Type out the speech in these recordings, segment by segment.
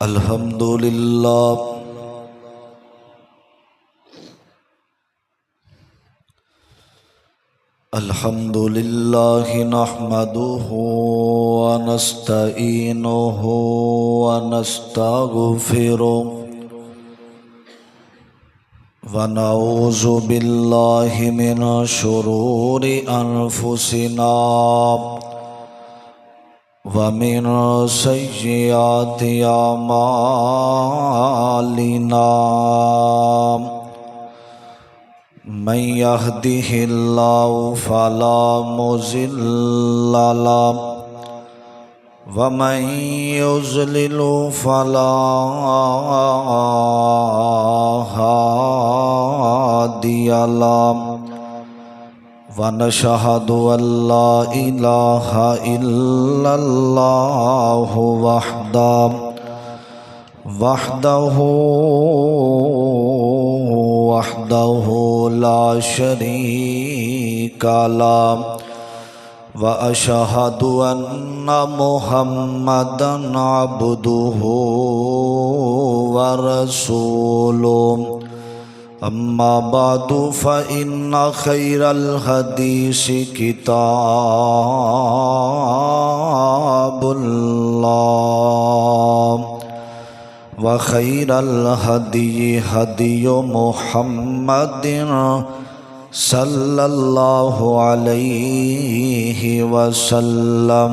الحمد لله الحمد لله نحمده ونستعينه ونستغفره ونعوذ بالله من شرور أنفسنا ومن سيئات أعمالنا من يهده الله فلا مضل له ومن يضلل فلا هادي له ونشهد أن لا إله إلا الله وحده لا شريك له وأشهد أن محمدا عبده ورسوله أما بعد فإن خير الحديث كتاب الله وخير الهدي هدي محمد صلى الله عليه وسلم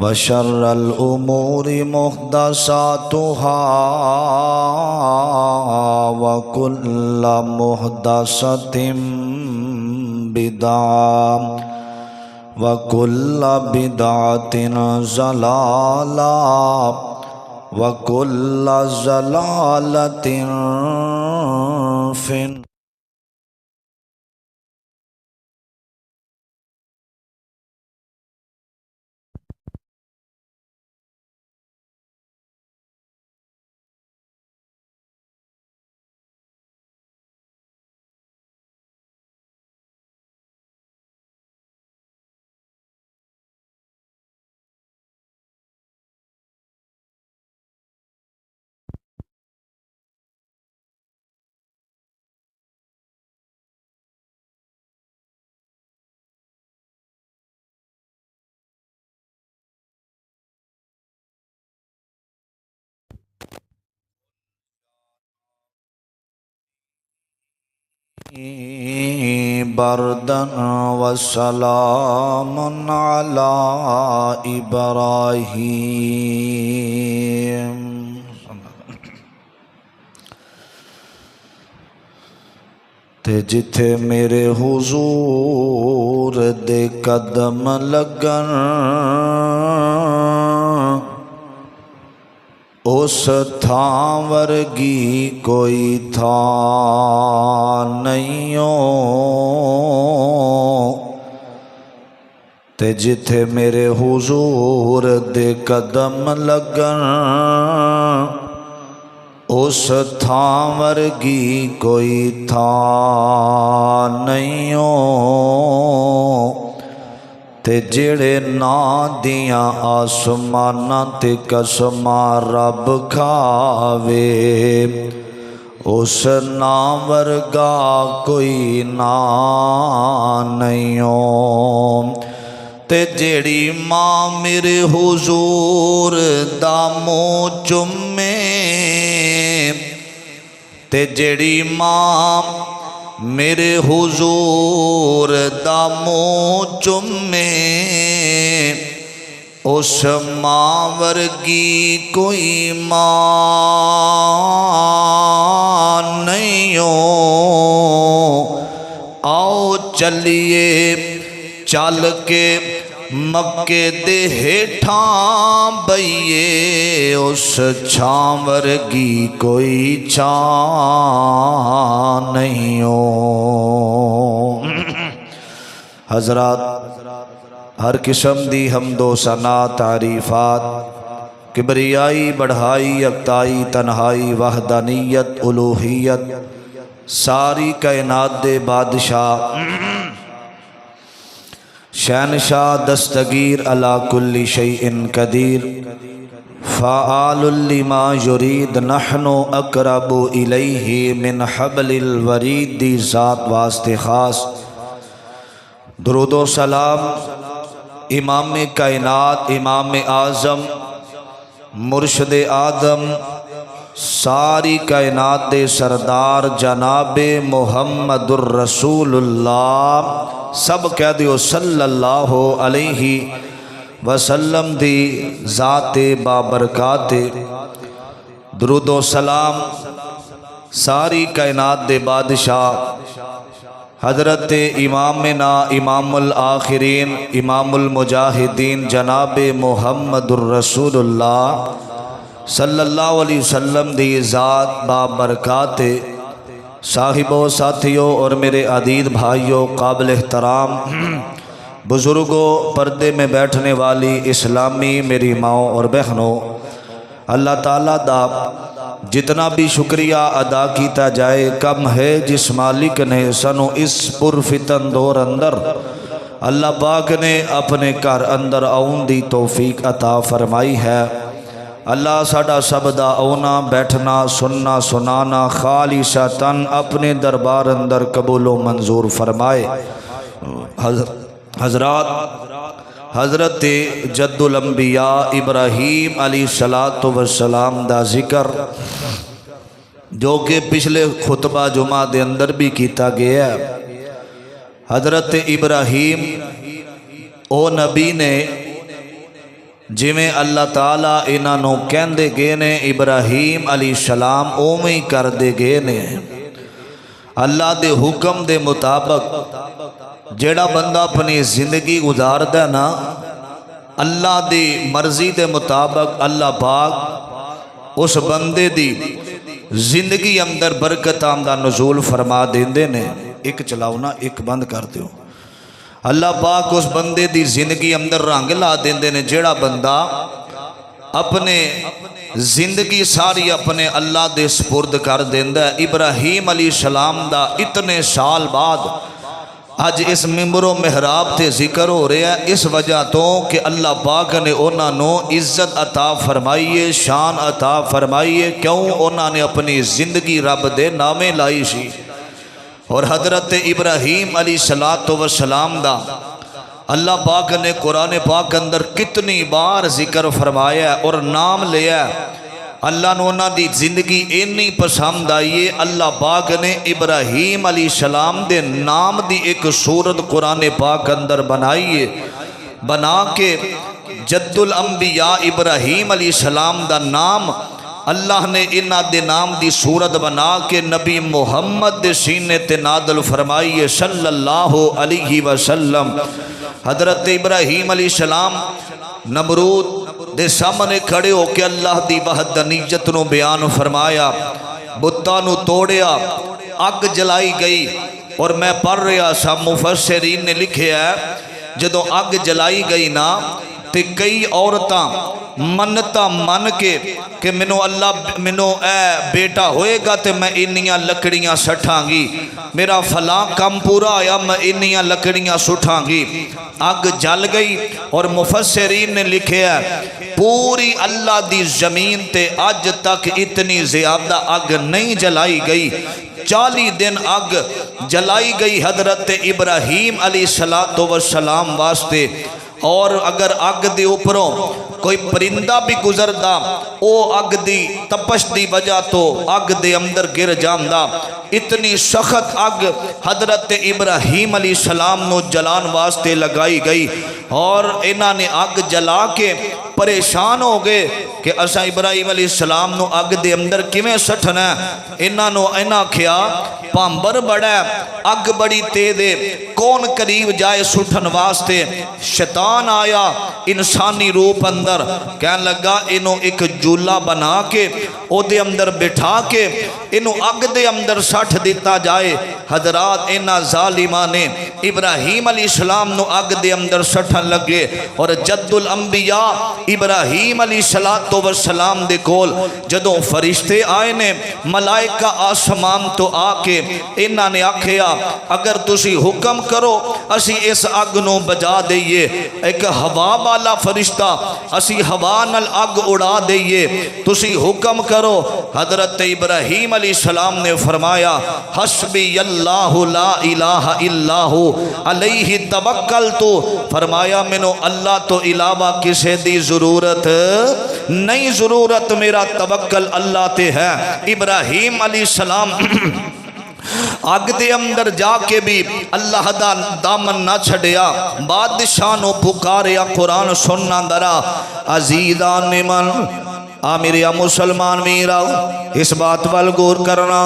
وشر الأمور محدثاتها وكل محدثة بدعة وكل بدعة ضلالة وكل ضلالة في النار. بردا وسلام على إبراهيم. تے جتھے میرے حضور دے قدم لگن اس تھاں ورگی کوئی تھاں نئیوں تے جتھے میرے حضور دے قدم لگن اس تھاں ورگی کوئی تھاں نئیوں تے جڑے نا دیاں آسماناں تے قسماں رب کھاوے اس نام ورگا کوئی نام نئیوں تے جڑی ماں میرے حضور دا منہ چومے تے جڑی ماں میرے حضور دا منہ چومے اس ماں ورگی کوئی ماں نئیوں. آؤ چلیے چل کے مکے دے ہیٹھاں بئیے اس چھاں ورگی کوئی چھاں نہیں ہو. حضرات ہر قسم دی حمد و ثنا تعریفات کبریائی بڑھائی یکتائی تنہائی وحدانیت الوہیت ساری کائنات دے بادشاہ شہنشاہ دستگیر علی کل شیء قدیر فعال لما یرید نحن اقرب الیہ من حبل الورید دی ذات واسطے خاص درود و سلام امام کائنات امام اعظم مرشد آدم ساری کائنات دے سردار جناب محمد الرسول اللہ سب کہہ دیو صلی اللہ علیہ وسلم دی ذات بابرکات درود و سلام ساری کائنات دے بادشاہ حضرت امامنا امام الآخرین امام المجاہدین جناب محمد الرسول اللہ صلی اللہ علیہ وسلم دی ذات بابرکات صاحبوں ساتھیوں اور میرے عزیز بھائیوں قابل احترام بزرگوں پردے میں بیٹھنے والی اسلامی میری ماؤں اور بہنوں اللہ تعالیٰ دا جتنا بھی شکریہ ادا کیتا جائے کم ہے جس مالک نے سنو اس پرفتن دور اندر اللہ پاک نے اپنے گھر اندر آؤن دی توفیق عطا فرمائی ہے۔ اللہ ساڈا سب دا آنا بیٹھنا سننا سنانا خالصتاً اپنے دربار اندر قبول و منظور فرمائے۔ حضرت جد الانبیاء ابراہیم علیہ السلام دا ذکر جو کہ پچھلے خطبہ جمعہ دے اندر بھی کیتا گیا ہے۔ حضرت ابراہیم او نبی نے جویں اللہ تعالیٰ انہوں کہندے گئے نے ابراہیم علیہ السلام اوویں کر دے گئے نے۔ اللہ دے حکم دے مطابق جیڑا بندہ اپنی زندگی گزاردا نا اللہ دی مرضی دے مطابق اللہ پاک اس بندے دی زندگی اندر برکت آمدہ نزول فرما دیندے نے۔ ایک چلاؤ نا ایک بند کر دیو۔ اللہ پاک اس بندے دی زندگی اندر رنگ لا دیندے نے جیڑا بندہ اپنے زندگی ساری اپنے اللہ دے سپرد کر دیندا ہے۔ ابراہیم علیہ السلام دا اتنے سال بعد آج اس ممبر و محراب تے ذکر ہو رہا ہے اس وجہ تو کہ اللہ پاک نے انہاں نو عزت عطا فرمائیے شان عطا فرمائیے کیوں انہاں نے اپنی زندگی رب دے نامے لائی سی۔ اور حضرت ابراہیم علیہ السلام دا اللہ پاک نے قرآن پاک اندر کتنی بار ذکر فرمایا اور نام لیا۔ اللہ نے انہاں دی زندگی اتنی پسند آئیے اللہ پاک نے ابراہیم علیہ السلام دے نام دی ایک سورت قرآن پاک اندر بنائیے بنا کے جد الانبیاء ابراہیم علیہ السلام دا نام اللہ نے انہاں دے نام دی سورت بنا کے نبی محمد دے سینے تے نازل فرمائیے صلی اللہ علیہ وسلم۔ حضرت ابراہیم علیہ السلام نمرود دے سامنے کھڑے ہو کے اللہ دی وحدانیت نو بیان فرمایا، بتاں نو توڑیا، اگ جلائی گئی۔ اور میں پڑھ رہا سا مفسرین نے لکھیا ہے جدوں اگ جلائی گئی نا تے کئی عورتاں منتا من کے کہ منو اے بیٹا ہوئے گا تے میں انیاں لکڑیاں سٹھاں گی، میرا فلاں کم پورا آیا میں انیاں لکڑیاں سٹھاں گی۔ اگ جل گئی اور مفسرین نے لکھیا ہے پوری اللہ دی زمین تے آج تک اتنی زیادہ اگ نہیں جلائی گئی۔ 40 دن اگ جلائی گئی حضرت ابراہیم علیہ السلام واسطے۔ اور اگر اگ دی اوپروں کوئی پرندہ بھی گزردا او اگ دی تپش دی وجہ تو اگ دے اندر گر جاندا۔ اتنی سخت اگ حضرت ابراہیم علیہ السلام نو جلان واسطے لگائی گئی اور انہاں نے اگ جلا کے پریشان ہو گئے کہ اسا ابراہیم علیہ السلام نو اگ دے اندر کیویں سٹھنا ہے۔ انہاں کھیا پامبر بڑا ہے اگ بڑی تیز ہے کون قریب جائے سٹھن واسطے۔ شیطان آیا انسانی روپ اندر اندر کہن لگا انہوں ایک جولا بنا کے او دے اندر بٹھا کے انہوں اگ دے اندر سٹھ دیتا جائے۔ حضرات انہاں ظالماں نے ابراہیم علیہ السلام نو اگ دے اندر سٹھن لگے، اور جد الانبیاء ابراہیم علیہ السلام دے کول جدوں فرشتے آئے نے ملائکہ آسمان تو آ کے انہاں نے آکھیا اگر تسی حکم کرو اسی اس اگ نو بجا دئیے، ایک ہوا والا فرشتہ اسی ہوا نال اگ اڑا دئیے، تسی حکم کرو۔ حضرت ابراہیم علیہ السلام نے فرمایا حسبی اللہ لا الہ الا ہو علیہ توکلت، فرمایا مینوں اللہ تو علاوہ کسے دی ضرورت نہیں، ضرورت میرا توکل اللہ تے ہے۔ ابراہیم علیہ السلام اگ دے اندر جا کے بھی اللہ دا دامن نہ چھڑیا، بادشاہ نو پکاریا۔ قرآن سننا درا عزیزان من میرے مسلمان میرا اس بات وال غور کرنا،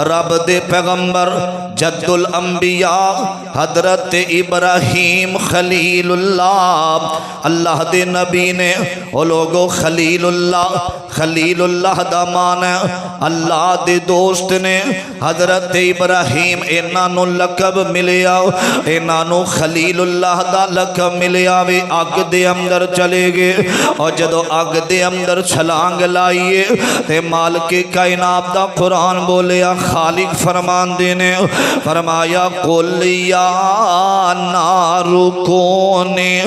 رب دے پیغمبر جد الانبیاء حضرت ابراہیم خلیل اللہ، اللہ دے نبی نے او لوگو خلیل اللہ دا معنی اللہ دے دوست نے۔ حضرت ابراہیم انہاں لقب ملیا، انہاں خلیل اللہ دا لقب ملیا وے۔ اگ دے اندر چلے گئے اور جدو اگ دے اندر چھلانگ لائیے تے مالک کائنات دا قرآن بولیا، خالق فرمان دینے فرمایا قل یا نار کونی،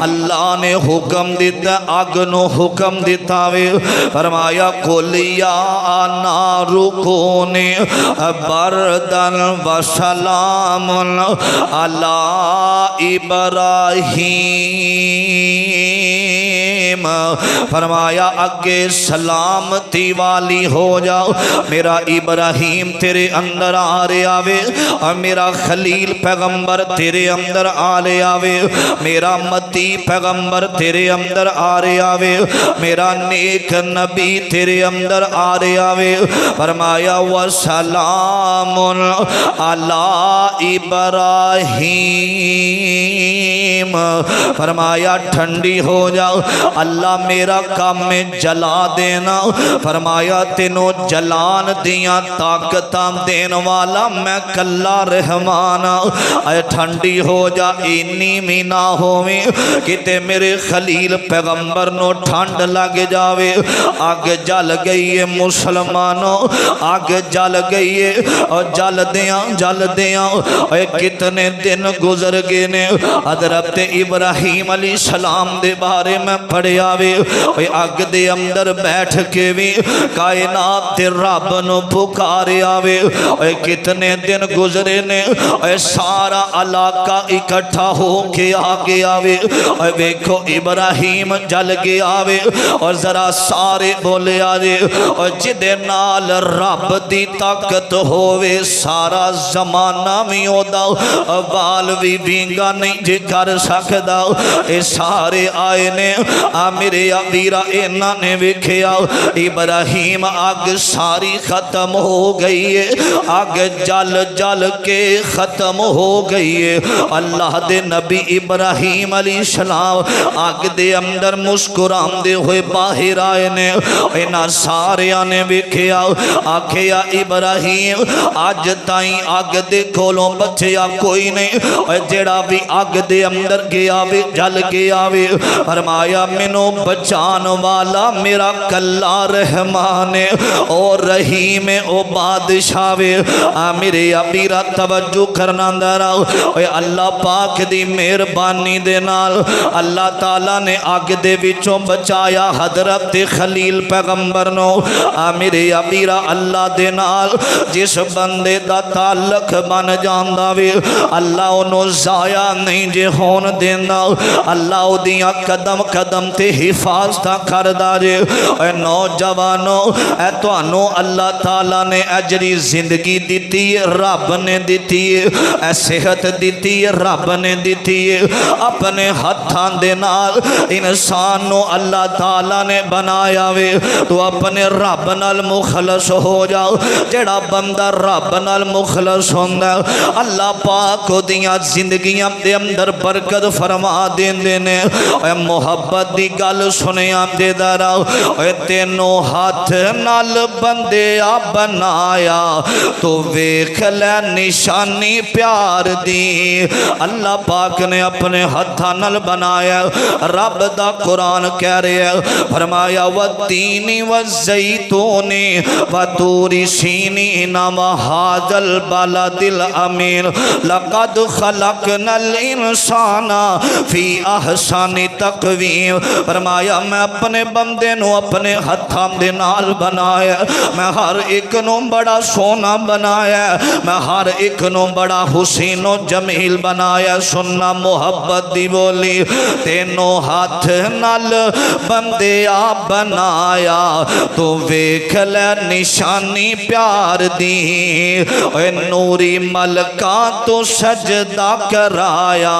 اللہ نے حکم دیتا اگ نو حکم دیتا وے، فرمایا قل یا نار کونی بردن و سلام علی ابراہیم، فرمایا اگے سلامتی والی ہو جاؤ، میرا ابراہیم تیرے اندر آ رہے آوے، اور میرا خلیل پیغمبر تیرے اندر آ رہے آوے، میرا متی پیغمبر تیرے اندر آ رہے آوے، میرا نیک نبی تیرے اندر آ رہے آوے۔ فرمایا وسلام علی ابراہیم، فرمایا ٹھنڈی ہو جاؤ، اللہ میرا کام میں جلا دینا، فرمایا تینوں جلان دیاں طاقتاں دین والا میں کلا رحمان، اے ٹھنڈی ہو جا اینی بھی نہ ہوویں کتے میرے خلیل پیغمبر نو ٹھنڈ لگ جاوے۔ آگ جل گئی ہے مسلمانوں، آگ جل گئی ہے، اور جل دیاں اے کتنے دن گزر گئے نے۔ حضرت ابراہیم علیہ السلام دے بارے میں پڑھیا وے، اے آگ دے اندر بیٹھ کے بھی کائنات تے رب نو پکاریا وے، اے کتنے دن گزرے نے، اے سارا علاقہ اکٹھا ہو کے آ گیا وے، اے ویکھو ابراہیم جل گیا وے، اور ذرا سارے بولے آجے، اور جدے نال رب دی طاقت ہووے سارا زمانہ میں ہودا، بال بھی بینگا نہیں جے کر سکدا۔ اے سارے آئے نے میرے ابیرا انہاں نے ویکھیا ابراہیم آگ ساری ختم ہو گئی ہے، آگ جل جل کے ختم ہو گئی ہے۔ اللہ دے نبی ابراہیم علیہ السلام آگ دے اندر مسکران دے ہوئے باہر آئے نے، انہاں ساریاں نے ویکھیا، آکھیا ابراہیم آج تائیں آگ دے کولوں بچیا کوئی نہیں، جڑا بھی آگ دے اندر گیا وے جل گیا وے، فرمایا منو بچان والا میرا کلا رحمان او رحیم او بادشاہ وے۔ میرے ابیرا توجہ کرنا درا، اے اللہ پاک دی مہربانی دے نال اللہ تعالیٰ نے آگ دے وچوں بچایا حضرت خلیل پیغمبر نو۔ میرے ابیرا اللہ دے نال جس بندے دا تعلق بن جاندا وے اللہ انہوں ضائع نہیں جے ہون دیندا، اللہ او دیاں قدم قدم تے حفاظتاں کردا جے۔ اے نوجوانو اے توانو اللہ تعالیٰ نے اجری زندگی دیتی ہے، رب نے دیتی ہے، اے صحت دیتی ہے رب نے دیتی ہے، اپنے ہتھاں دے نال انسان نو اللہ تعالیٰ نے بنایا وے، تو اپنے رب نال مخلص ہو جاؤ۔ جڑا بندہ رب نال مخلص ہوندا اللہ پاک کو دیاں زندگیاں دے اندر برکت برکت فرما دیندے نے اے محبت دی گل سنیا دے دارا اے تینوں ہاتھ نال بندیا بنایا تو ویکھ لے نشانی پیار دی اللہ پاک نے اپنے ہاتھاں نال بنایا رب دا قرآن کہہ رہے ہیں فرمایا والتین والزیتون وطور سینین وہذا البلد الامین لقد خلقنا الانسان فی احسن تقویم فرمایا میں اپنے بندے نو اپنے ہتھاں دے نال بنایا میں ہر ایک نو بڑا سونا بنایا میں ہر ایک نو بڑا حسین و جمیل بنایا سننا محبت دی بولی تینوں ہاتھ نال بندیا بنایا تو ویکھ لے نشانی پیار دی اے نوری ملکہ تو سجدہ کرایا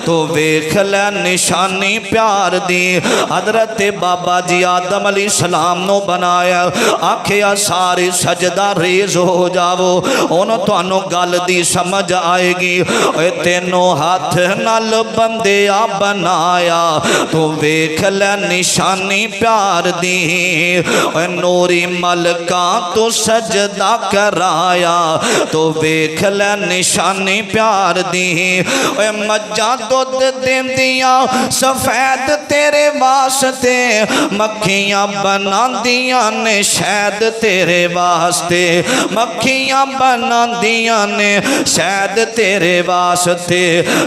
تو ویکھ لے نشانی پیار دی حضرت بابا جی آدم علیہ السلام نو بنایا آکھیا سارے سجدہ ریز ہو جاؤ انہوں تو انہوں گل دی سمجھ آئے گی اے تینوں ہاتھ نال بندیا بنایا تو ویکھ لے نشانی پیار دی اے نوری ملکہ تو سجدہ کرایا تو ویکھ لے نشانی پیار دی اے مجھا دودھ دین دیا سفید تیرے واسطے مکھیاں بنا دیا نے شہد تیرے واسطے مکھیاں بنا دیا نے شہد تیرے واسطے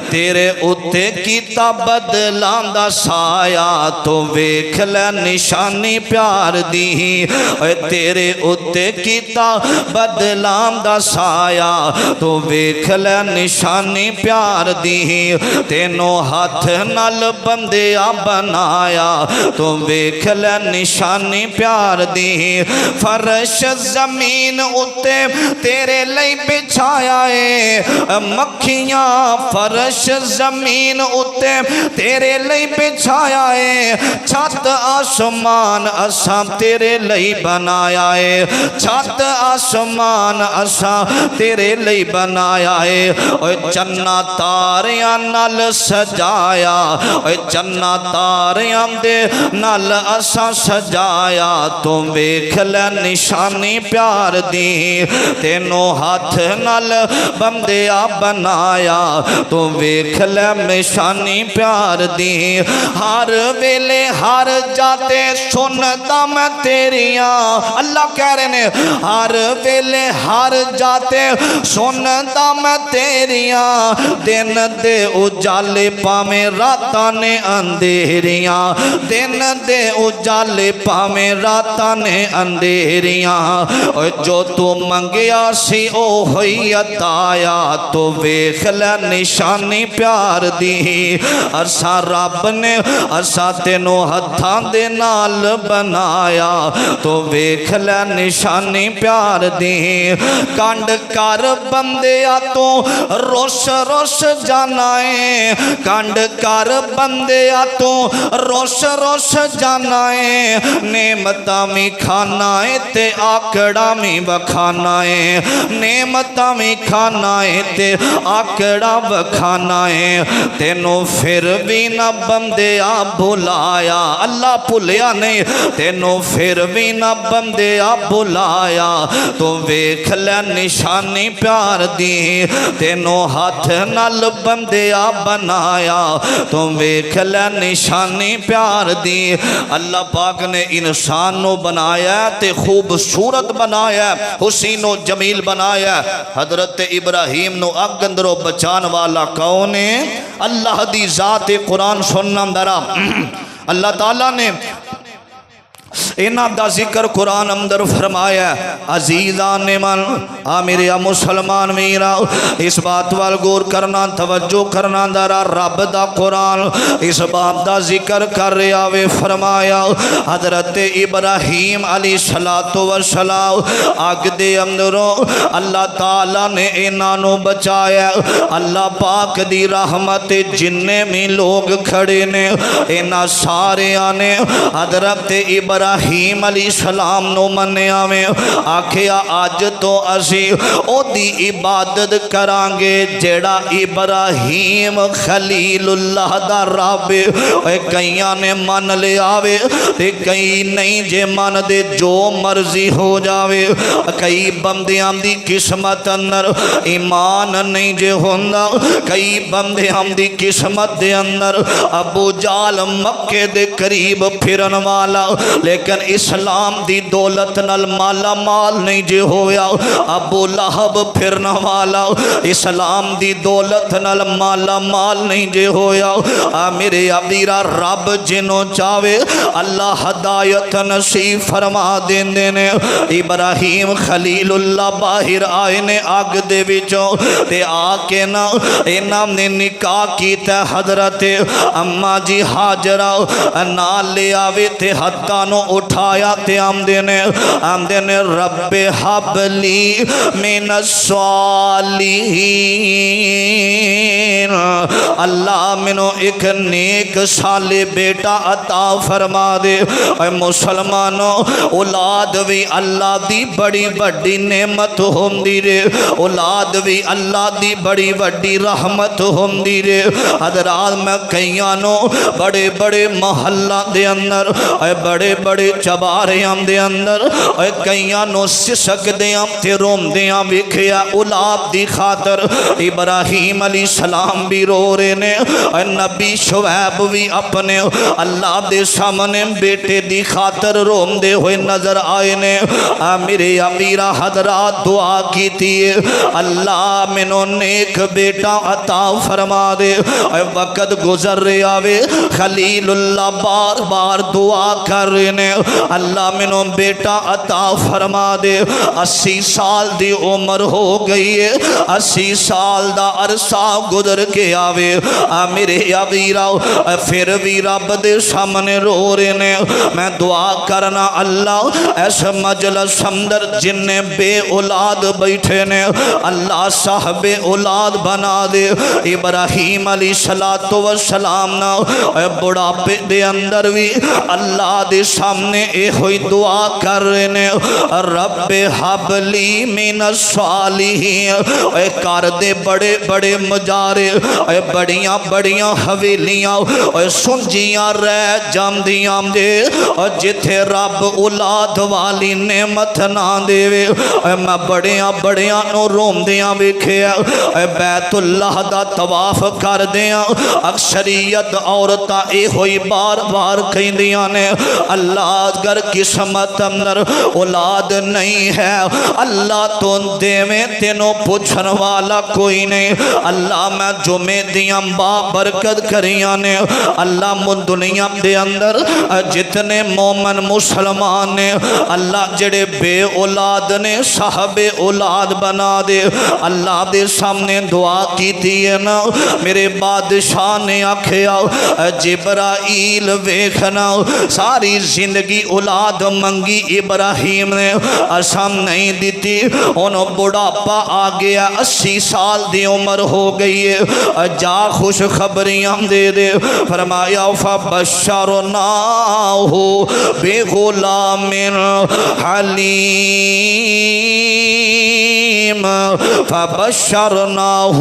تیرے اتے کیتا بدلان دا سایا تو ویکھ لے نشانی پیار دی اے تیرے اتے کیتا بدلان دا سایا تو ویکھ لے نشانی پیار دی تینوں ہاتھ نال بندیا بنایا تو ویکھ لے نشانی پیار دی فرش زمین اتے تیرے لئی بچھایا ہے مکھیاں فرش زمین اتے تیرے لئی بچھایا ہے چھت آسمان اساں تیرے لئی بنایا ہے چھت آسمان اساں تیرے لئی بنایا ہے اوے چنا تاریاں نال سجایا اوے چنا تاریاں دے نال اساں سجایا تو ویکھ لے نشانی پیار دی تینوں ہاتھ نال بندیا بنایا تو ویکھ لے نشانی پیار دی ہر ویلے ہر جاتے سنتا میں تیریاں اللہ کہہ رہے نے ہر ویلے ہر جاتے سنتا میں تیریاں دن دے اجالے پامیں راتاں نے اندھیریاں دن دے اجالے پامیں راتاں نے اندھیریاں جو تو منگیا سی او ہوئی عطایا تو ویکھ لے نشانی پیار دی ارسا رب نے ارسا تینوں ہتھاں دے نال بنایا تو ویکھ لے نشانی پیار دی کانڈ کر بندیا تو روش روش جانا ہے کانڈ کر بندیا تو روش روش جانا ہے نعمتاں میں کھانا ہے تے آکڑا میں بکھانا ہے نعمتاں میں کھانا ہے تے آکڑا بکھانا ہے تینوں پھر بھی نہ بندیا بھلایا اللہ بھولیا نہیں تینوں پھر بھی نہ بندیا بھلایا تو ویکھ لے نشانی پیار دی تینوں ہاتھ نال بندیا بنایا تو ویکھ لے نشانی پیار دی اللہ پاک نے انسان نو بنایا تے خوبصورت بنایا حسین و جمیل بنایا حضرت ابراہیم نو اگ اندروں بچان والا کون ہے اللہ دی ذات قرآن سننا درا اللہ تعالیٰ نے انہاں دا ذکر قرآن اندر فرمایا عزیزان من میرے مسلمان میرا اس بات وال غور کرنا توجہ کرنا درا رب دا قرآن اس بات دا ذکر کر رہا وے فرمایا حضرت ابراہیم علیہ السلام آگ دے اندروں اللہ تعالیٰ نے انہاں نو بچایا اللہ پاک دی رحمت جننے میں لوگ کھڑے نے انہاں سارے آنے حضرت ابراہیم ابراہیم علیہ السلام نو منیا میں آکھیا اج تو اسی او دی عبادت کرانگے جیڑا ابراہیم خلیل اللہ دا رب اے کئیاں نے من لے آوے تے کئی نہیں جے من دے جو مرضی ہو جاوے کئی بندیاں دی قسمت اندر ایمان نہیں جے ہوندا کئی بندیاں دی قسمت دے اندر ابو جال مکے دے قریب پھرن والا لیکن اسلام دی دولت نال مالا مال نہیں جے ہویا ابو لہب پھرن والا اسلام دی دولت نال مالا مال نہیں جے ہویا میرے ابیرا رب جنوں چاہے اللہ ہدایت نصیب فرما دین دینے ابراہیم خلیل اللہ باہر آئے نے آگ دے وچوں تے آکے نا انام نے نکاح کیتا حضرت اما جی حاجرہ نال لے آوے تے حدانوں اٹھایا تے آمدے نے رب حبلی من الصالحین اللہ منو ایک نیک صالح بیٹا عطا فرما دے اے مسلمانوں اولاد بھی اللہ دی بڑی بڑی نعمت ہوندی رے اولاد بھی اللہ دی بڑی بڑی رحمت ہوندی رے حضرات میں کئیانوں بڑے بڑے محلہ دے اندر اے بڑے بڑے چباریاں دے اندر اے کئیانوں سسک دیاں تے روم دیاں وکھیا اولاد دی خاطر ابراہیم علیہ السلام بھی رو رہے نے اے نبی شعیب بھی اپنے اللہ دے سامنے بیٹے دی خاطر روم دے ہوئے نظر آئے نے میرے امیرہ حضرات دعا کی تھی اللہ منو نیک بیٹا عطا فرما دے اے وقت گزر رہے آوے خلیل اللہ بار بار دعا کر رہے نے اللہ منو بیٹا عطا فرما دے 80 سال دی عمر ہو گئی ہے 80 سال دا عرصہ گزر کے آوے میرے امیرہ پھر بھی رب دے سامنے رو رہے نے میں دعا کرنا اللہ ایس مجلس اندر جن بے اولاد بیٹھے نے اللہ صاحب اولاد بنا دے ابراہیم علیہ السلام نا بڑھاپے دے اندر بھی اللہ دے سامنے اے ہوئی دعا کر رہے نے رب حبلی من الصالحین اے کر دے بڑے بڑے مجارے اے بڑیاں بڑیاں حویلیاں اے سنجیاں رہ جام دیاں دے اور جتھے رب اولاد والی نعمت نہ دے اے میں بڑیاں بڑیاں نو روم دیاں وکھیا اے بیت اللہ دا طواف کر دیاں اکثریت عورتاں اے ہوئی بار بار کہندیاں نے اللہ اگر قسمت اندر اولاد نہیں ہے اللہ تو دے میں تینوں پوچھن والا کوئی نہیں اللہ میں جمعے دیاں با برکت کریاں نے اللہ من دنیا دے اندر جتنے مومن مسلمان نے اللہ جڑے بے اولاد نے صاحب اولاد بنا دے اللہ دے سامنے دعا کی تھی نا میرے بادشاہ نے آکھیا جبرائیل ویکھنا ساری زندگی اولاد منگی ابراہیم نے اسام نہیں دیتی انہوں بڑھاپا آ گیا 80 سال دی عمر ہو گئی ہے جا خوش خبریاں دے دے فرمایا فبشرناہ بغلام حلیم فبشرناہ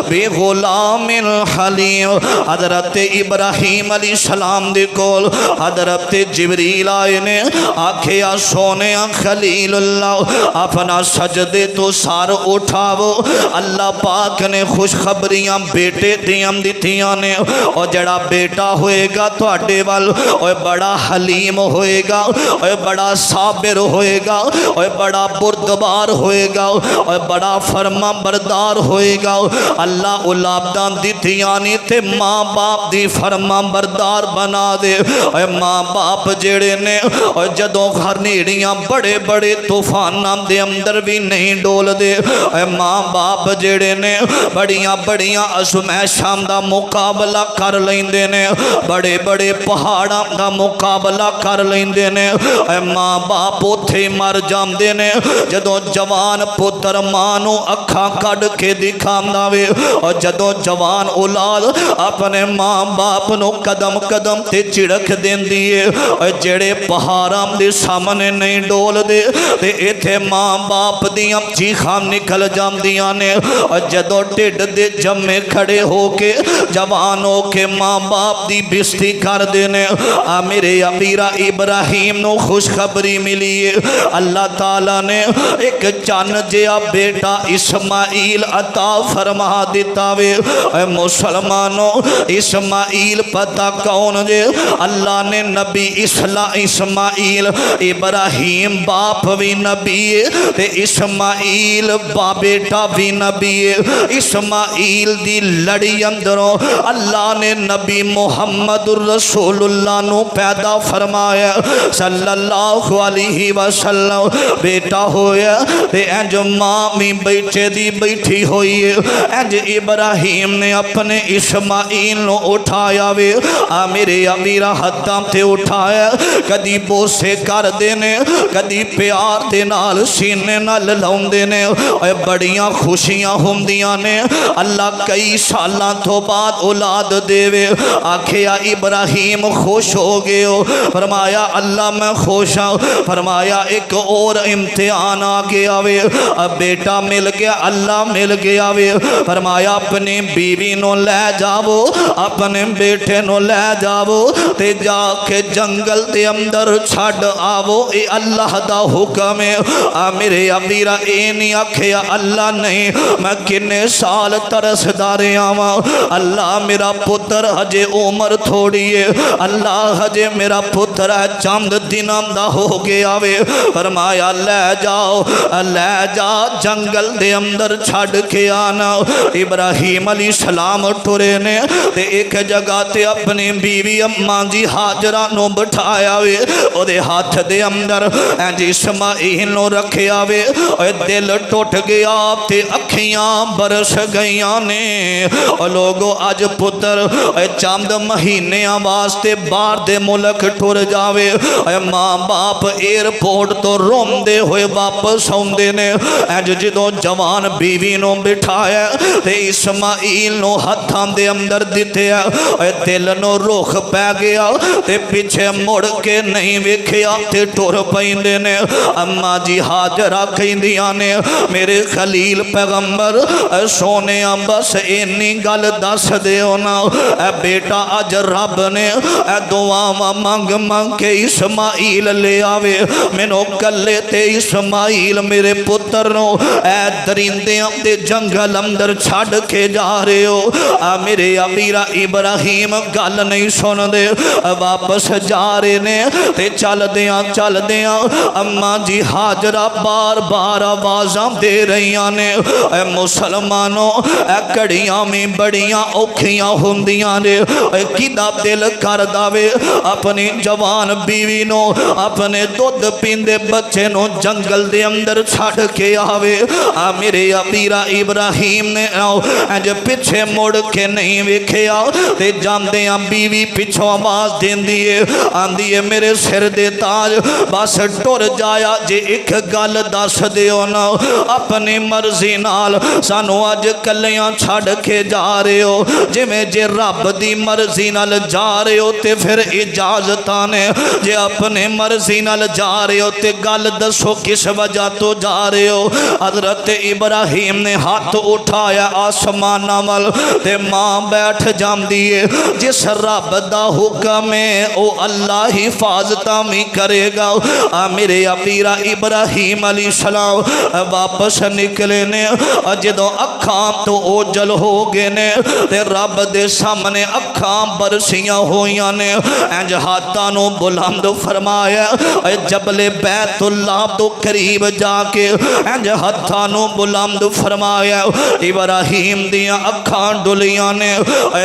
بغلام حلیم حضرت ابراہیم علیہ السلام دے کول حضرت جبریل آئے نے آکھیا سونے خلیل اللہ اپنا سجدے تو سار اٹھاو اللہ پاک نے خوش خبریاں بیٹے دیاں دیتیاں نے اور جڑا بیٹا ہوئے گا تو اڈے وال اور بڑا حلیم ہوئے گا اور بڑا صابر ہوئے گا اور بڑا بردبار ہوئے گا اور بڑا فرما بردار ہوئے گا اللہ اولادان دیتیاں نے تے ماں باپ دی فرما بردار بنا دے اور ماں باپ جڑے نے اور جدوں گھر نیڑیاں بڑے بڑے طوفاناں دے اندر بھی نہیں ڈول دے اور ماں باپ جڑے نے بڑیاں بڑیاں ازمائشاں دا مقابلہ کر لیندے نے بڑے بڑے پہاڑاں دا مقابلہ کر لیندے نے اے ماں باپ اوتھے مر جاندے نے جدوں جوان پتر ماں نو اکھاں کڈ کے دکھاندا وے اور جدوں جوان اولاد اپنے ماں باپ نو قدم قدم تے چڑک دیندی ہے اور جڑے پہاڑاں دے سامنے نہیں ڈول دے تے ایتھے ماں باپ دیاں چیخاں نکل جاندیاں نے جدو ٹھڈ دے جمے کھڑے ہو کے جوان ہو کے ماں باپ دی بستی کر دینے میرے امیرہ ابراہیم نو خوشخبری ملی ہے اللہ تعالیٰ نے ایک چان جیا بیٹا اسماعیل عطا فرما دیتا وے اے مسلمانوں اسماعیل پتہ کون جے اللہ نے نبی اسماعیل ابراہیم باپ بھی نبی ہے تے اسماعیل بیٹا بھی نبی ہے اسماعیل دی لڑی اندروں اللہ نے نبی محمد رسول اللہ نو پیدا فرمایا صلی اللہ علیہ وسلم بیٹا ہویا تے انج ماں بھی بیٹے دی بیٹھی ہوئی ہے انج ابراہیم نے اپنے اسماعیل نو اٹھایا وے میرے امیرہ ہتھاں تے اٹھایا کدی بوسے کر دینے کدی پیار دے نال سینے نال لاؤں دینے بڑیاں خوشیاں ہوندیاں نے اللہ کئی سالاں تو بعد اولاد دے وے آکھیا ابراہیم خوش ہو گئے ہو فرمایا اللہ میں خوش ہوں فرمایا ایک اور امتحان آ گیا وے بیٹا مل گیا اللہ مل گیا وے فرمایا اپنی بیوی نو لے جاؤ اپنے بیٹے نو لے جاؤ تے جا کے جنگل دے اندر چھڑ آو اے اللہ دا حکم ہے میرے امیرہ اے نہیں آکھیا اللہ نہیں میں کنے سال ترس دارے آواں اللہ میرا پتر ہجے عمر تھوڑی ہے اللہ ہجے میرا پتر ہے چند دنام دا ہو گیا وے فرمایا لے جاؤ لے جا جنگل دے اندر چھڑ کے آنا ابراہیم علیہ السلام ٹورے نے تے ایک جگہ تے اپنی بیوی اماں جی حاجرہ نو بٹھایا وے او دے ہاتھ دے اندر انج اسماعیل نو رکھیا وے دل ٹوٹ گیا تے اکھیاں برس گئیاں نے لوگو اج پتر چند مہینے واسطے باہر دے ملک ٹر جاوے ماں باپ ایئرپورٹ تو روم دے ہوئے واپس ہوندے نے انج جدوں جوان بیوی نو بٹھایا تے اسماعیل نو ہتھاں دے اندر دتے دل نو رخ پہ گیا تے پیچھے مڑ کے نہیں ویکھیا تے ٹر پیندے نے اماں جی حاجرہ کہندیاں نے میرے خلیل پیغمبر سونے بس اینی گل دس دیو نا بیٹا اج رب نے دعا مانگ مانگ کے اسماعیل لے آوے مینو کلے تے اسماعیل میرے پتر نو درندیاں تے جنگل اندر چھڑ کے جا رہے ہو میرے امیرہ ابراہیم گل نہیں سن دے واپس جا رہے نے تے چل دیاں اماں جی حاجرہ بار بار آوازاں دے رہیاں نے مسلمانوں کڑیاں میں بڑیاں اوکھیاں ہوندیاں نے کدا دل کر داوے اپنی جوان بیوی نو اپنے دودھ پیندے بچے نو جنگل دے اندر چھڑ کے آوے میرے امیرہ ابراہیم نے انج پیچھے مڑ کے نہیں ویکھیا تے جاندیاں بیوی پیچھوں آواز دیندی ہے آندی ہے میرے سر دے تاج بس ٹر جایا جے ایک گل دس دیو نا اپنی مرضی نال سانو اج کلیاں چھڑ کے جا رہے ہو جے میں جے رب دی مرضی نال جا رہے ہو تے پھر اجازتاں نے جے اپنے مرضی نال جا رہے ہو تے گل دسو کس وجہ تو جا رہے ہو حضرت ابراہیم نے ہاتھ اٹھایا آسمان وال تے ماں بیٹھ جاندی ہے جس رب دا حکم ہے او اللہ حفاظتاں بھی کرے گا میرے امیرہ ابراہیم علیہ السلام واپس نکلے نے جدوں اکھاں تو اوجل ہو گئے نے تے رب دے سامنے اکھاں برسیاں ہویاں نے انج ہاتھاں نو بلند فرمایا جبل بیت اللہ تو قریب جا کے انج ہاتھاں نو بلند فرمایا ابراہیم دیاں اکھاں ڈلیاں نے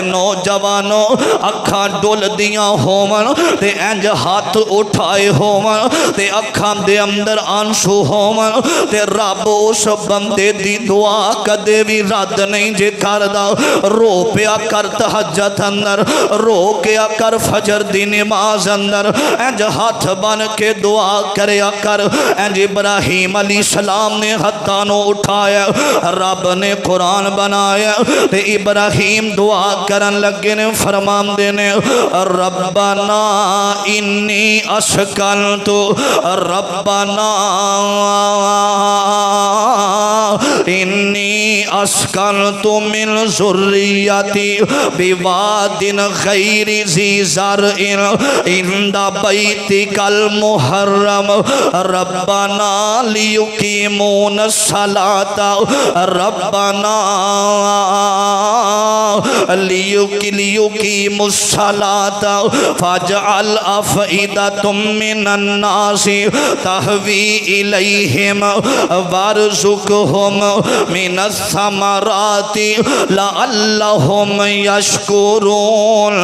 نوجوانوں اکھاں ڈول دیاں ہوون تے انج ہاتھ اٹھائے ہوون تے اکھاں دے اندر آنسو ہوون تے رب اس بندے دی دعا کدے بھی رد نہیں جے کردا رو پیا کر تہجد اندر رو کیا کر فجر دی نماز اندر انج ہاتھ بن کے دعا کریا کر انج ابراہیم علیہ السلام نے ہاتھاں نو اٹھایا رب نے قرآن بنایا تے ابراہیم دعا کرن لگے نے فرمان دینے ربنا انی اسکنت ربنا انی اسکنت من ذریتی بواد غیر ذی زرع عند بیتک المحرم ربنا لیقیمون الصلاۃ ربنا لیقیموا الصلاۃ فاجعل افئدۃ من الناس تهوی الیہم وارزقہم من الثمرات لعلہم یشکرون۔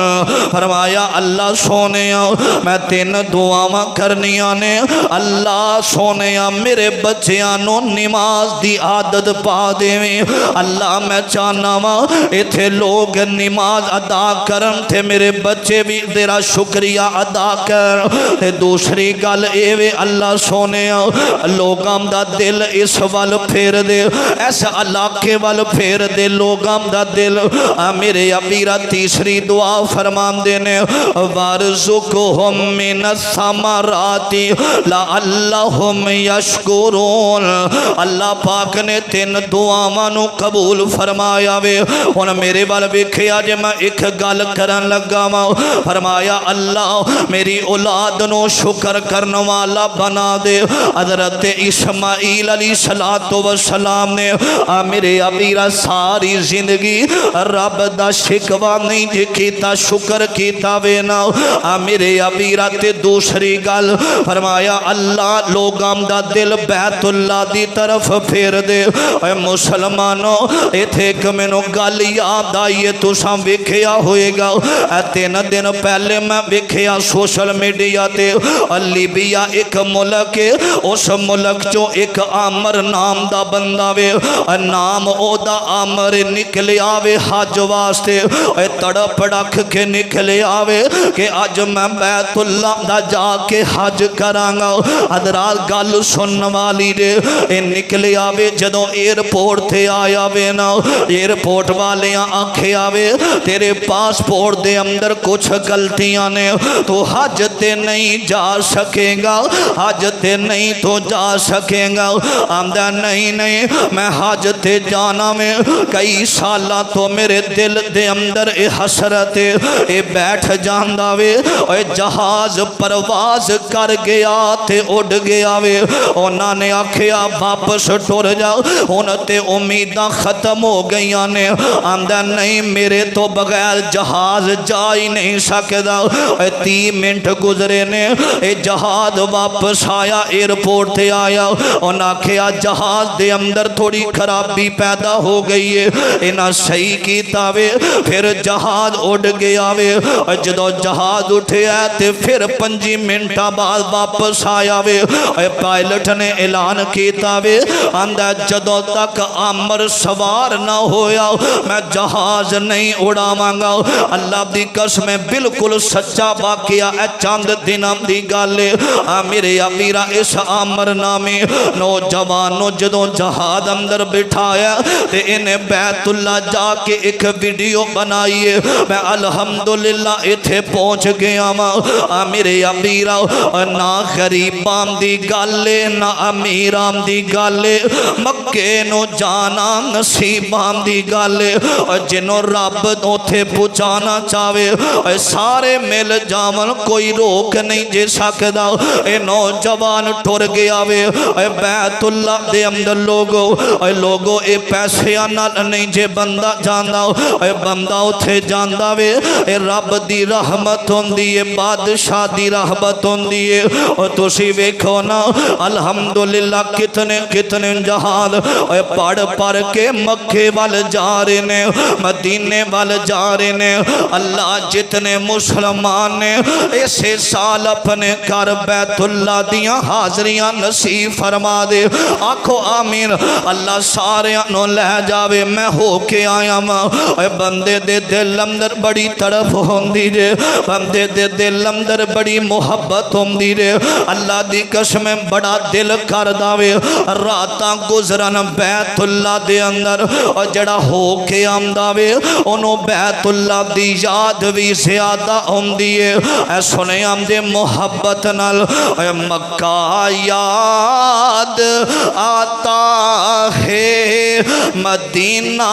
فرمایا اللہ سونیا میں تین دعاواں کرنیاں نے، اللہ سونیا میرے بچیاں نو نماز دی عادت پا دیویں، اللہ میں چاہنا وا ایتھے لوگ نماز ادا کرن تے میرے بچے بھی تیرا شکریہ ادا کر۔ تے دوسری گل اے وے اللہ سونیا لوگاں دا دل اس وال پھیر دے، اس علاقے وال پھیر دے لوگاں دا دل۔ میرے ابیرا تیسری دعا فرمان دینے وارزقہم من الثمرات لعلہم یشکرون۔ اللہ پاک نے تین دعاواں نو قبول فرمایا وے۔ ہن میرے وال ویکھیا جے میں ایک گل کرن لگا وا، فرمایا اللہ میری اولاد نو شکر کرن والا بنا دے۔ حضرت اسماعیل علیہ السلام نے میرے ابیرا ساری زندگی رب دا شکوا نہیں جے کیتا، شکر کیتا وے نا۔ میرے ابیرا تے دوسری گل فرمایا اللہ لوگاں دا دل بیت اللہ دی طرف پھیر دے۔ اے مسلمانوں ایتھے ایک مینوں گل یاد آئیے، تساں ویکھیا ہوئے گا 3 دن پہلے میں ویکھیا سوشل میڈیا تے لیبیا ایک ملک ہے، اس ملک چوں ایک عامر نام دا بندہ وے، نام او دا عامر نکلے آوے حج واسطے، تڑپ ڈک کے نکلے آوے کہ اج میں بیت اللہ دا جا کے حج کرانگا۔ حضرات گل سن والی دے نکلے آوے جدوں ایئرپورٹ تھے آیا وے نا، ایئرپورٹ والیاں آکھے آوے تیرے پاسپورٹ دے اندر کچھ غلطیاں نے، تو حج تے نہیں جا سکے گا، حج تے نہیں تو جا سکے گا۔ آمدہ نہیں میں حج تے جانا میں کئی سالہ تو میرے دل دے اندر اے حسرت اے بیٹھ جاندہ وے، اے جہاز پرواز کر گیا تے اڑ گیا وے، انہاں نے آکھیا واپس ٹر جاؤ، انہاں تے امیداں ختم ہو گئیاں نے۔ آمدہ نہیں میرے تو بغیر جہاز جا ہی نہیں سکدا۔ 30 منٹ گزرے نے، اے جہاز واپس آیا، ایئرپورٹ تے آیا، انہاں آکھیا جہاز دے اندر تھوڑی خرابی پیدا ہو گئی ہے، انہاں صحیح کیتا وے، پھر جہاز اڑ گیا وے۔ جدو جہاز اٹھے ہے تے پھر 5 منٹا بعد واپس آیا وے، پائلٹ نے اعلان کیتا وے آندہ جدو تک عامر سوار نہ ہویا میں جہاز نہیں اڑاواں گا۔ اللہ دی قسم بالکل سچا واقعہ اے چند دنوں دی گل ہے۔ میرے امیرا اس عامر نامی نوجوانوں جدو جہاز اندر بٹھایا تے انہیں بیت اللہ جا کے ایک ویڈیو بنائیے، میں الحمدللہ اتھے پہنچ گیا ماں۔ میرے امیرا نہ غریبان دی گالے نہ امیران دی گالے، مکے نو جانا نصیبان دی گالے، جنہوں رب اتھے پہنچانا چاہے سارے مل جاون کوئی روک نہیں جے سکدا۔ اے نوجوان ٹر گیا وے بیت اللہ دے اندر لوگو اے پیسے نال نہیں جے بندہ جاندہ، اے بندہ اتھے جاندہ وے اے رب دی رحمت ہوندی ہے، بادشاہ دی رحمت ہوندی ہے۔ اور تسی ویکھو نا الحمدللہ کتنے جہاد پڑھ کے مکے وال جا رہے نے، مدینے وال جا رہے نے۔ اللہ جتنے مسلمان نے اسے سال اپنے گھر بیت اللہ دیاں حاضریاں نصیب فرما دے، آکھو آمین۔ اللہ سارے انہوں لے جاوے، میں ہو کے آیا ماں۔ بندے دے دل اندر بڑی طرف ہوندی دے، بندے دے دل اندر بڑی محبت ہوندی دے۔ اللہ دی قسم بڑا دل کر داوے راتاں گزرن بیت اللہ دے اندر، اور جڑا ہو کے آمداوے انہوں بیت اللہ دی یاد بھی زیادہ ہوندی ہے۔ اے سنے آمدے محبت نال اے مکہ یاد آتا ہے مدینہ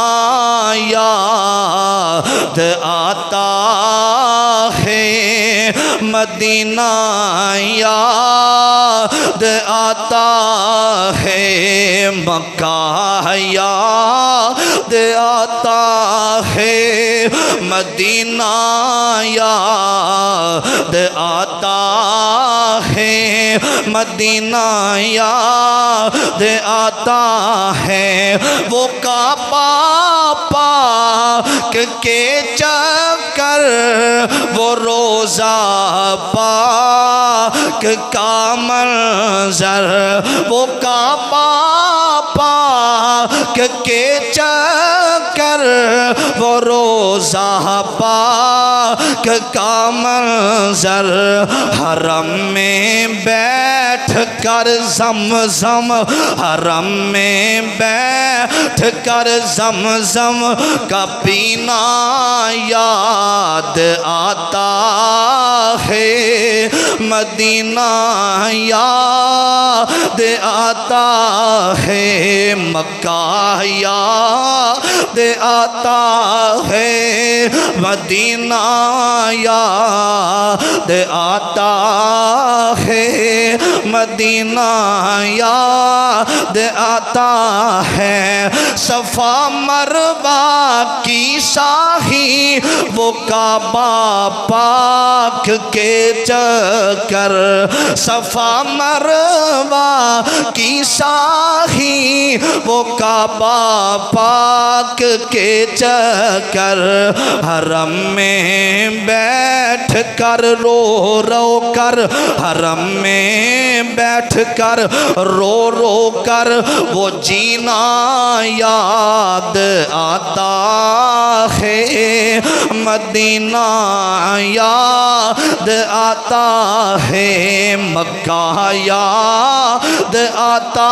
یاد آتا ہے مدینہ یاد آتا ہے مکہ یاد آتا ہے مدینہ یاد آتا ہے مدینہ یاد آتا ہے وہ کعبہ پاک کے چکر وہ روزہ پاک کا منظر وہ کعبہ پاک کے چکر وہ روزہ پاک کا منظر حرم میں بیٹھ کر زمزم حرم میں بیٹھ کر زمزم کا پینا یاد آتا ہے مدینہ یاد آتا ہے مکہ یاد آتا ہے مدینہ یاد آتا ہے مدینہ یاد آتا ہے صفا مروہ کی شاہی وہ کعبہ پاک کے چکر صفا مروہ کی شاہی وہ کعبہ پاک کے چکر حرم میں بیٹھ کر رو رو کر حرم میں بیٹھ کر رو رو کر وہ جینا یاد آتا ہے مدینہ یاد آتا ہے مکہ یاد آتا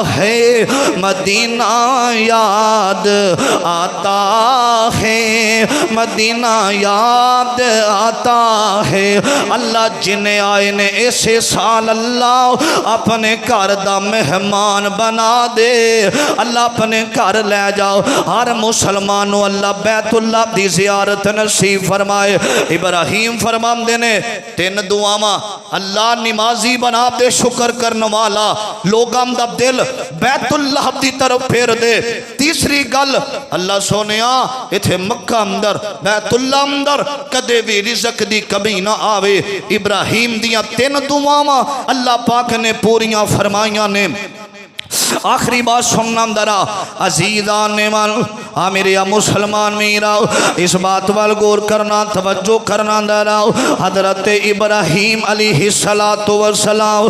ہے مدینہ یاد آتا ہے مدینہ یاد آتا ہے اللہ جنہیں آئے نے ایسے سال اللہ اپنے گھر دا مہمان بنا دے اللہ اپنے گھر لے جاؤ ہر مسلمانوں اللہ بیت اللہ دی زیارت نصیب فرمائے ابراہیم فرمان دینے تین دعاواں اللہ نمازی بنا دے شکر کرنے والا لوگاں دا دل بیت اللہ دی طرف پھیر دے تیسری گل اللہ سونیا اتھے مکہ اندر بیت اللہ اندر کدے بھی رزق دی کمی نہ آوے ابراہیم دیاں تین دعاواں اللہ پاک نے پوریاں فرمائیاں نے آخری بات سننا درا عزیزان من میرے مسلمان میرا اس بات وال غور کرنا توجہ کرنا درا حضرت ابراہیم علیہ السلام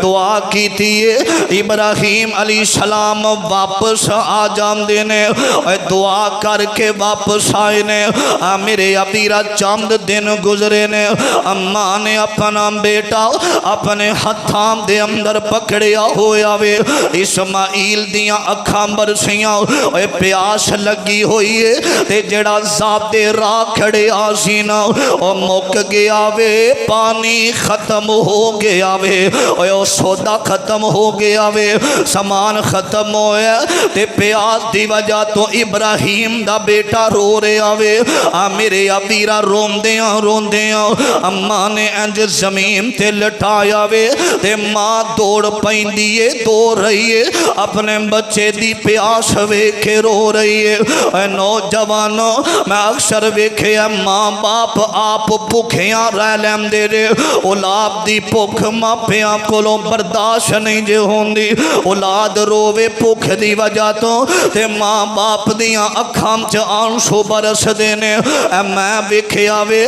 دعا کی تھی ابراہیم علیہ السلام واپس آ جام دینے دعا کر کے واپس آئے نے میرے ابیرا چاند دن گزرے نے اماں نے اپنا بیٹا اپنے ہتھاں دے اندر پکڑیا ہویا وے اسماعیل دیاں اکھاں برسیاں اے پیاس لگی ہوئی ہے تے جڑا زابدے راہ کھڑے آسینا او مک گیا وے پانی ختم ہو گیا وے او سودا ختم ہو گیا وے سامان ختم ہویا تے پیاس دی وجہ تو ابراہیم دا بیٹا رو رہا وے میرے ابیرا رون دیاں اماں نے انج زمین تے لٹایا وے تے ماں دوڑ پیندیے دو رہی ہے اپنے بچے دی پیاس ویکھے رو رہی ہے اے نوجوانوں میں اکثر ویکھے ماں باپ آپ بھوکھیاں رہ لین دے رہے اولاد دی بھوک ماں پیاں کولوں برداشت نہیں جے ہوندی اولاد روے بھوک دی وجہ تو تے ماں باپ دیاں اکھاں چ آنسو برس دینے اے میں ویکھیا وے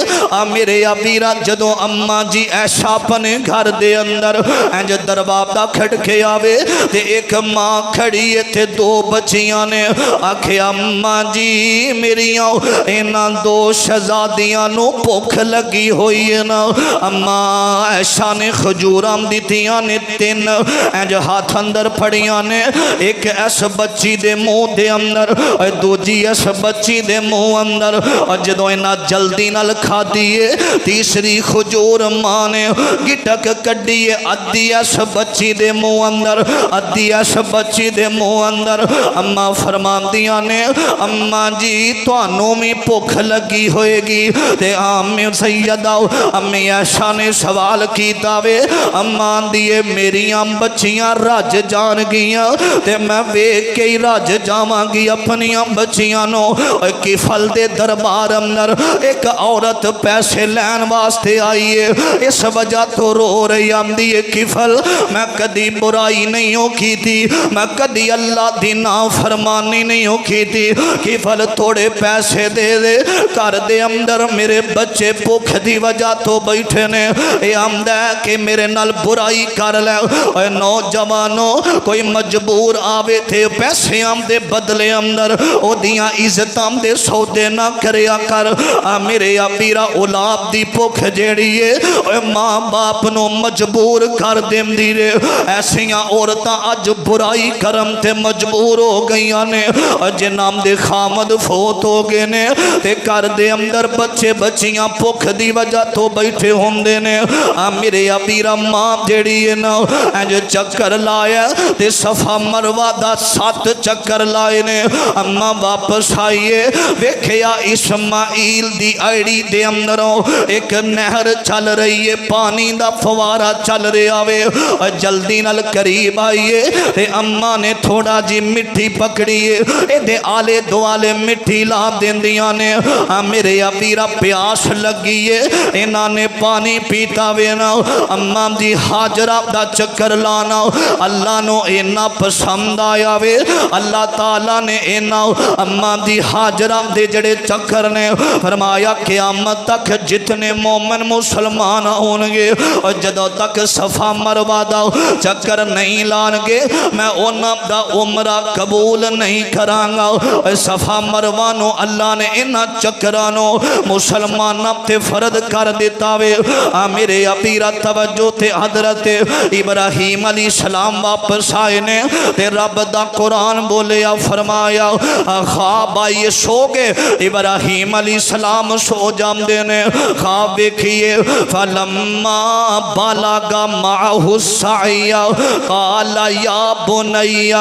میرے ابیرا جدوں اماں جی ایسا اپنے گھر دے اندر انج دروازہ کھٹکیا وے تے ایک ماں کھڑی ہے تے دو بچیاں نے آکھے اماں جی میریاں اینا دو شہزادیاں نو بھوک لگی ہوئی ہے نا اماں عائشہ نے کھجوراں دتیاں نے 3 انج ہاتھ اندر پھڑیاں نے ایک اس بچی دے منہ دے اندر دوجی اس بچی دے منہ اندر اور جدوں اینا جلدی نال کھا دیے تیسری کھجور ماں نے گٹک کڈیے ادھی اس بچی دے منہ اندر ادھی اس بچی دے منہ اندر اماں فرماندیاں نے اماں جی تانوں بھی بھوک لگی ہوئے گی تے امی سیدہ امی عائشہ نے سوال کیتا وے اماں دیے میریاں بچیاں رج جان گیاں تے میں ویکھ کے ہی رج جاواں گی اپنیاں بچیاں نو کفل دے دربار اندر ایک عورت پیسے لین واسطے آئی ہے اس وجہ تو رو رہی آمدی ہے کفل میں کدی برائی نہیں ہو کی تھی میں کدی اللہ دی نافرمانی نہیں ہو کی تھی کفل تھوڑے پیسے دے دے کر دے اندر میرے بچے بھوک دی وجہ تو بیٹھے نے اے آمدہ ہے کہ میرے نال برائی کر لے اے نوجوانوں کوئی مجبور آوے تھے پیسے آمدے بدلے اندر او دیاں عزتاں دے سودے نہ کریا کر میرے ابیرا اولاد دی بھوک جیڑی ہے اے ماں باپ نو مجبور کر دیم دی رے ایسیاں عورتاں اج برائی کرم تے مجبور ہو گئیاں نے جنام دے خامد فوت ہو گئے نے تے کر دے اندر بچے بچیاں بھوک دی وجہ تو بیٹھے ہوندے نے میرے ابیرا ماں جیڑی ہے نا انج چکر لایا تے صفا مروہ دا 7 چکر لائے نے اماں واپس آئیے ویکھیا اسماعیل دی ایڑی دے اندروں ایک نہر چل رہی ہے پانی دا فوارہ چل رہا وے جلدی نال قریب آئیے تے اماں نے تھوڑا جی مٹھی پکڑیے اے دے آلے دوالے مٹھی لاب دین دیاں نے میرے ابیرا پیاس لگیے انہاں نے پانی پیتا وے نا اماں دی حاجرہ دا چکر لانا اللہ نو اینا پسند آیا وے اللہ تعالیٰ نے اینا اماں دی حاجرہ دے جڑے چکر نے فرمایا قیامت تک جتنے مومن مسلمان ہونگے اور جدو تک صفا مروہ دا چکر نہیں لانگے میں اونا دا عمرہ قبول نہیں کرانگا صفا مروہ نو اللہ نے اینا چکرانو مسلمان تے فرد کر دیتا وے میرے ابیرہ توجہ تے حضرت ابراہیم علیہ السلام واپس آئے نے تے رب دا قرآن بولیا فرمایا خواب آئیے سو گے ابراہیم علیہ السلام سو جام دینے خواب دیکھئے فلما بلغ معه السعی قال یا بنی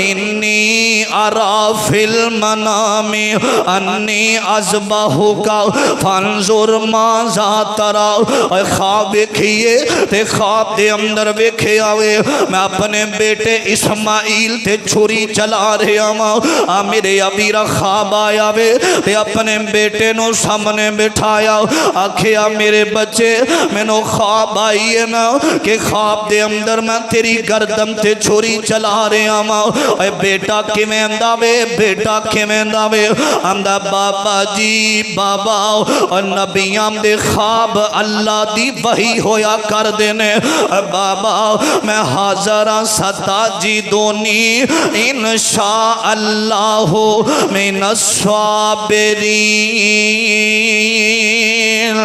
انی ارى فی المنام انی اذبحک فانظر ماذا تری خواب دیکھئے تے خواب دے اندر ویکھے آوے میں اپنے بیٹے اسماعیل تے چھری چلا رہا ماں میرے ابیرا خواب آیا وے تے اپنے بیٹے نو سامنے بٹھایا آکھیا میرے بچے میں نو خواب آئی ہے نا کہ خواب دے اندر میں تیری گردن تے چھری چلا رہا ماں اے بیٹا کیویں اندا وے بیٹا کیویں اندا وے اندا بابا جی بابا اور نبیاں دے خواب اللہ دی وحی ہویا کر دینے بابا میں حاضر ستا جی دونی انشاءاللہ من الصابرین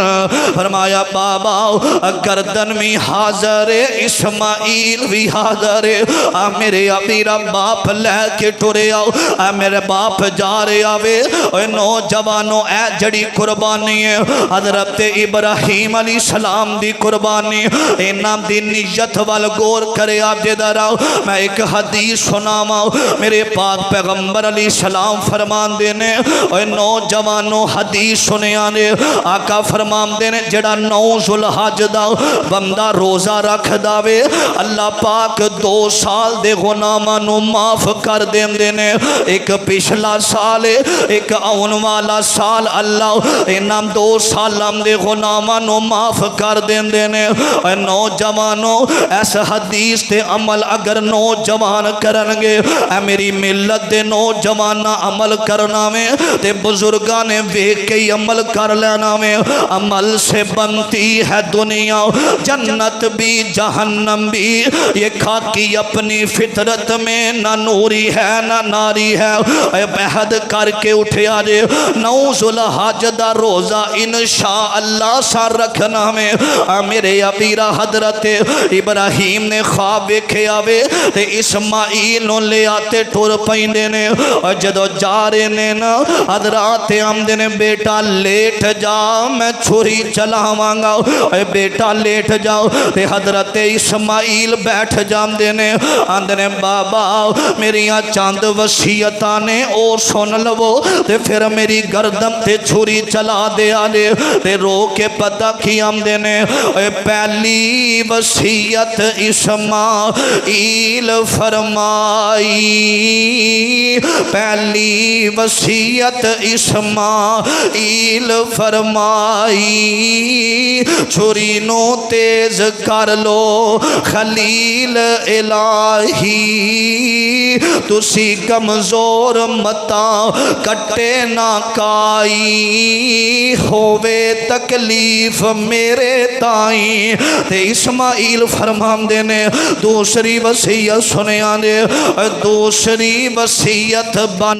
فرمایا بابا گردن میں حاضر اسماعیل بھی حاضر میرے ابیرا باپ لے کے ٹورے آؤ میرے باپ جا رہے آوے نوجوانوں اے جڑی قربانی ہے حضرت ابراہیم علیہ السلام دی قربانی انام دی نیت وال غور کرے آپ دے دراؤ میں ایک حدیث سناما میرے پاک پیغمبر علیہ السلام فرمان دینے اور نوجوانوں حدیث سنے آنے آقا فرمان دینے جڑا 9 ذوالحج دا بندہ روزہ رکھ داوے اللہ پاک 2 سال دے غنامہ نو معاف کر دین دینے ایک پچھلا سال ایک آن والا سال اللہ انام 2 سالم دے غنامہ نو معاف کر دین دینے اور نوجوانوں ایس حدیث تے عمل اگر نوجوان کرنگے اے میری ملت دے نوجوان عمل کرنا میں تے بزرگاں نے ویکھ کے عمل کر لینا میں عمل سے بنتی ہے دنیا جنت بھی جہنم بھی یہ خاکی اپنی فطرت میں نہ نوری ہے نہ ناری ہے، اے عہد کر کے اٹھیا جے 9 ذوالحج دا روزہ انشاءاللہ سا رکھنا میں میرے ابیرا حضرت ابراہیم نے خواب ویکھیا وے تے اسماعیل نو لے آتے ٹر پیندے نے، اور جدو جا رہے نے نا حضرات آمدے نے بیٹا لیٹ جا میں چھری چلاواں گا، اے بیٹا لیٹ جاؤ تے حضرت اسماعیل بیٹھ جاندے نے، آندے نے بابا میریاں چاند وصیتاں نے او سن لو تے پھر میری گردن تے چھری چلا دے آلے تے رو کے پتہ کی آمدے نے اے پہلی وصیت اسماعیل فرمائی، پہلی وصیت اسماعیل فرمائی چھری نو تیز کر لو خلیل الہی تسی کمزور متا کٹے نہ کائی ہووے تکلیف میرے تائیں تے اسماعیل فرماندے نے دوسری وصیت سنیا دے، دوسری وصیت بن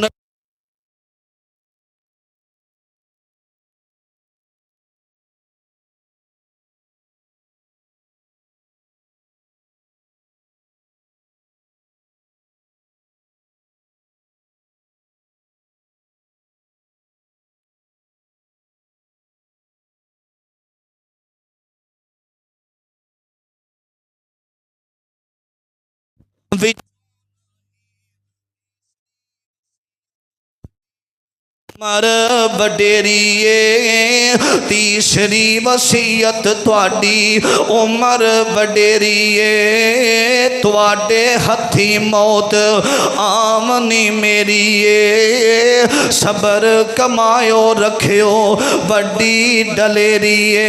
عمر وڈیریے، تیسری وصیت تواڈی عمر وڈیریے، تواڈے ہتھی موت آمنی میریے، صبر کمایو رکھیو وڈی ڈلیریے،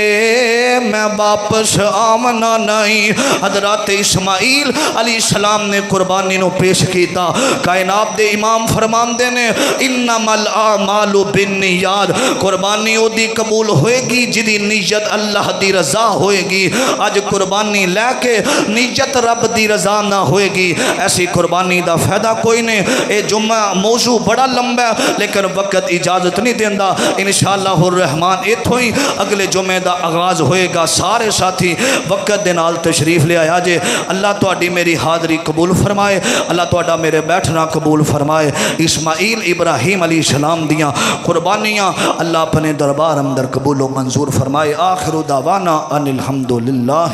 میں واپس آمنا نہیں۔ حضرات اسماعیل علیہ السلام نے قربانی نو پیش کیتا، کائنات دے امام فرماندے نے انما الاعمال بالنیات، قربانی او دی قبول ہوئے گی جدی نیت اللہ دی رضا ہوئے گی۔ آج قربانی لے کے نیت رب دی رضا نہ ہوئے گی، ایسی قربانی دا فائدہ کوئی نہیں۔ اے جمعہ موضوع بڑا لمبا ہے لیکن وقت اجازت نہیں دیندا، انشاءاللہ الرحمن ایتھوں ہی اگلے جمعے دا آغاز ہوئے گا۔ سارے ساتھی وقت دے نال تشریف لے آیا جے۔ اللہ تہاڈی میری حاضری قبول فرمائے، اللہ تہاڈا میرے بیٹھنا قبول فرمائے۔ اسماعیل ابراہیم علیہ السلام دیاں قربانیاں اللہ اپنے دربار اندر قبول و منظور فرمائے۔ آخر دعوانا ان الحمدللہ۔